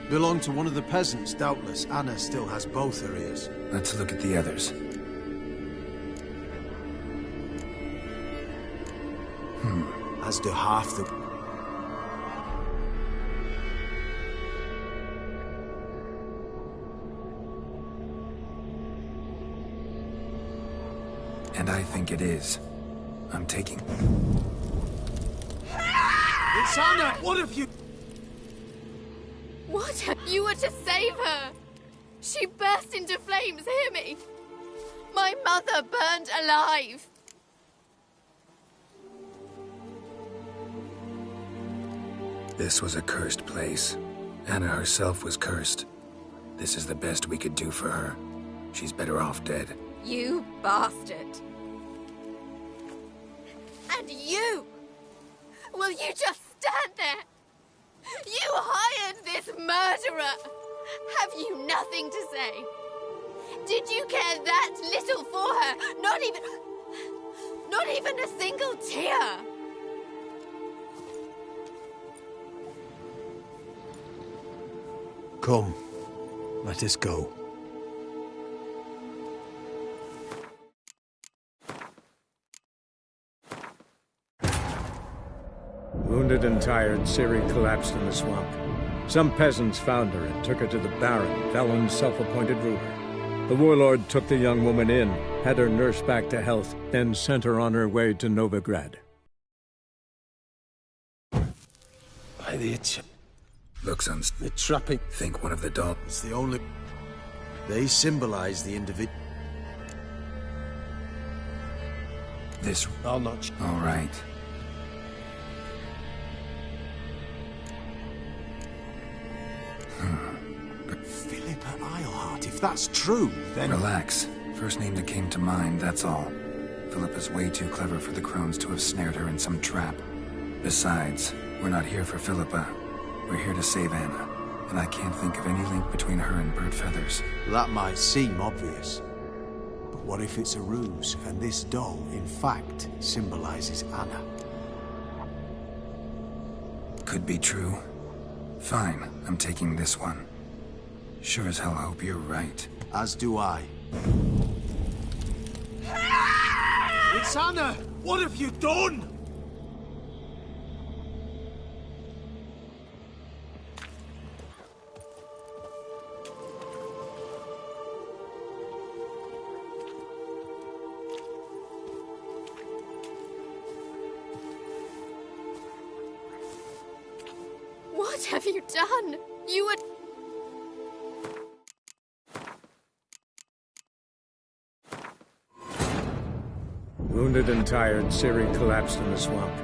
Belonged to one of the peasants, doubtless. Anna still has both her ears. Let's look at the others. As do half the... And I think it is. I'm taking... It's Anna! What have you... What? You were to save her! She burst into flames, hear me! My mother burned alive! This was a cursed place. Anna herself was cursed. This is the best we could do for her. She's better off dead. You bastard! And you! Will you just stand there? You hired this murderer! Have you nothing to say? Did you care that little for her? Not even a single tear? Come, let us go. Wounded and tired, Ciri collapsed in the swamp. Some peasants found her and took her to the Baron, Velen's self-appointed ruler. The warlord took the young woman in, had her nursed back to health, then sent her on her way to Novigrad. By the itch. Looks on... The trapping. Think one of the dogs. It's the only... They symbolize the individual. This... I'll not... All right. Philippa Eilhart, if that's true, then... Relax. First name that came to mind, that's all. Philippa's way too clever for the crones to have snared her in some trap. Besides, we're not here for Philippa. We're here to save Anna. And I can't think of any link between her and Bird Feathers. That might seem obvious. But what if it's a ruse, and this doll, in fact, symbolizes Anna? Could be true. Fine, I'm taking this one. Sure as hell hope you're right. As do I. It's Anna! What have you done? What have you done? You were... Wounded and tired, Ciri collapsed in the swamp.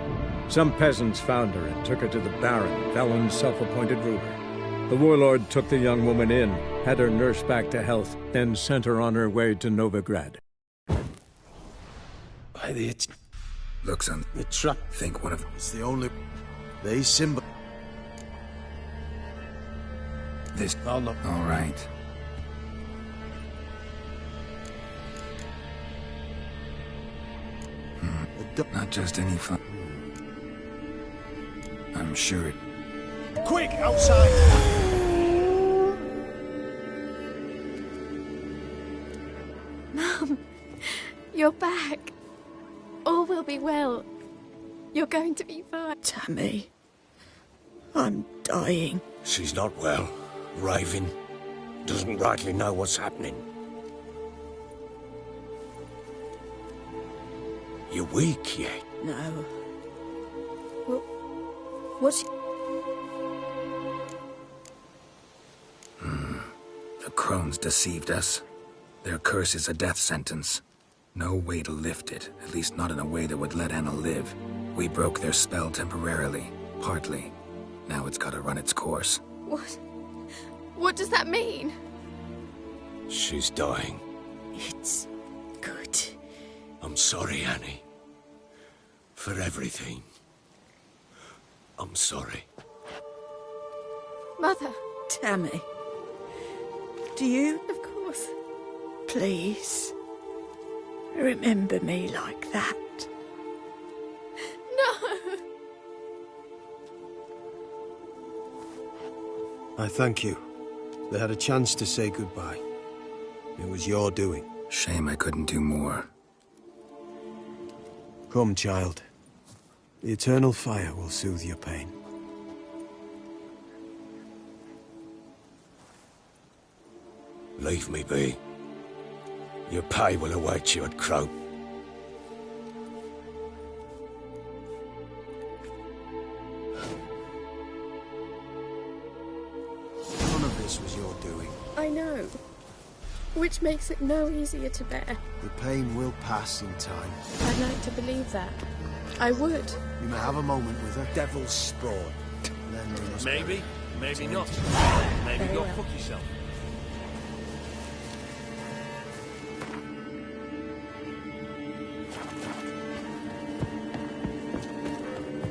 Some peasants found her and took her to the Baron, Velen's self-appointed ruler. The warlord took the young woman in, had her nursed back to health, then sent her on her way to Novigrad. By the itch. Looks on... The trap. Think one of... It's the only... They symbol... This... I'll not... All right. Not just any fun. I'm sure it... Quick, outside! Mum, you're back. All will be well. You're going to be fine. Tammy, I'm dying. She's not well. Raving. Doesn't rightly know what's happening. You're weak yet? No. What's... The crones deceived us. Their curse is a death sentence. No way to lift it, at least not in a way that would let Anna live. We broke their spell temporarily, partly. Now it's gotta run its course. What? What does that mean? She's dying. It's good. I'm sorry, Annie. For everything. I'm sorry. Mother. Tammy. Do you? Of course. Please. Remember me like that. No! I thank you. They had a chance to say goodbye. It was your doing. Shame I couldn't do more. Come, child. The eternal fire will soothe your pain. Leave me be. Your pay will await you at Crow. None of this was your doing. I know. Which makes it no easier to bear. The pain will pass in time. I'd like to believe that. I would. You may have a moment with her. Devil's spawn. Then we must Maybe, maybe not. Maybe Very go well. fuck yourself.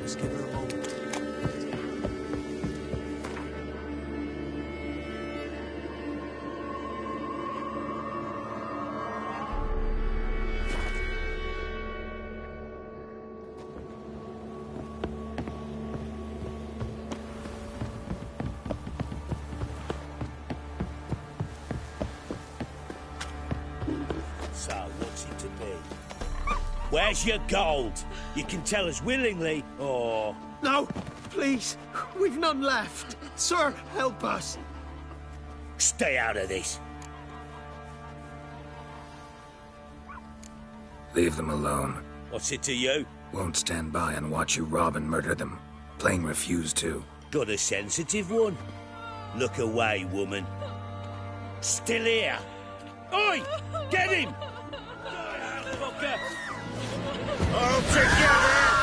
Let's give her a moment. So, what's it to be? Where's your gold? You can tell us willingly, or... No, please. We've none left. Sir, help us. Stay out of this. Leave them alone. What's it to you? Won't stand by and watch you rob and murder them. Plain refuse to. Got a sensitive one? Look away, woman. Still here. Oi! Get him! Fucker! All together!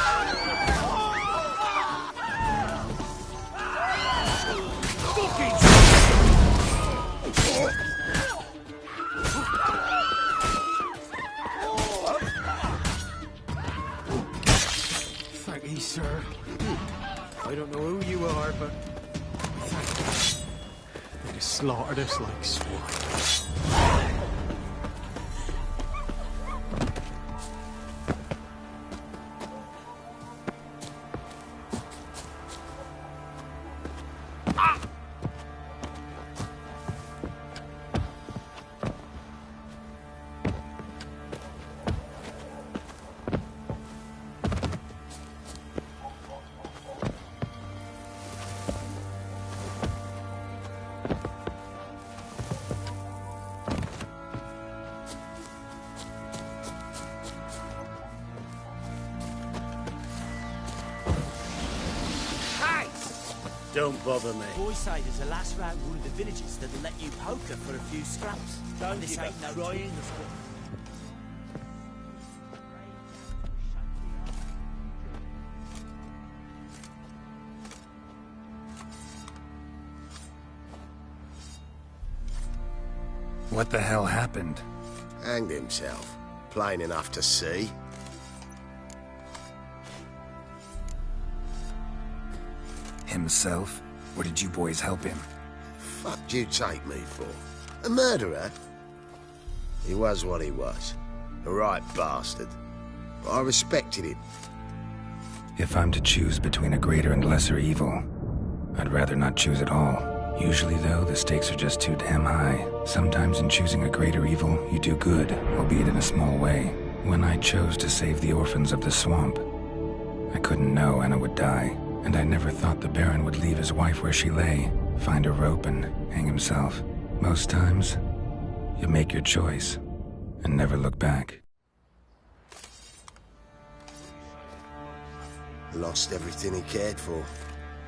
Thank you, sir. I don't know who you are, but thank you. They just slaughtered us like swine. Don't bother me. Boys say there's a lass round one of the villages that'll let you poker for a few scraps. Don't This give ain't up no trying. What the hell happened? Hanged himself. Plain enough to see. Himself? Or did you boys help him? Fuck'd you take me for? A murderer? He was what he was. A right bastard. But I respected him. If I'm to choose between a greater and lesser evil, I'd rather not choose at all. Usually, though, the stakes are just too damn high. Sometimes in choosing a greater evil, you do good, albeit in a small way. When I chose to save the orphans of the swamp, I couldn't know Anna would die, and I never thought the Baron would leave his wife where she lay, find a rope and hang himself. Most times, you make your choice and never look back. Lost everything he cared for.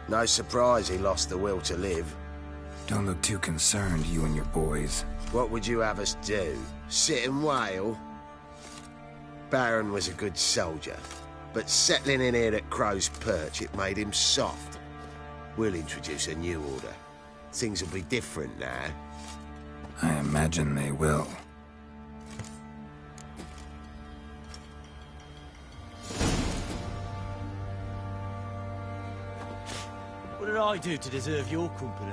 No surprise he lost the will to live. Don't look too concerned, you and your boys. What would you have us do? Sit and wail? Baron was a good soldier, but settling in here at Crow's Perch, it made him soft. We'll introduce a new order. Things will be different now. I imagine they will. What did I do to deserve your company?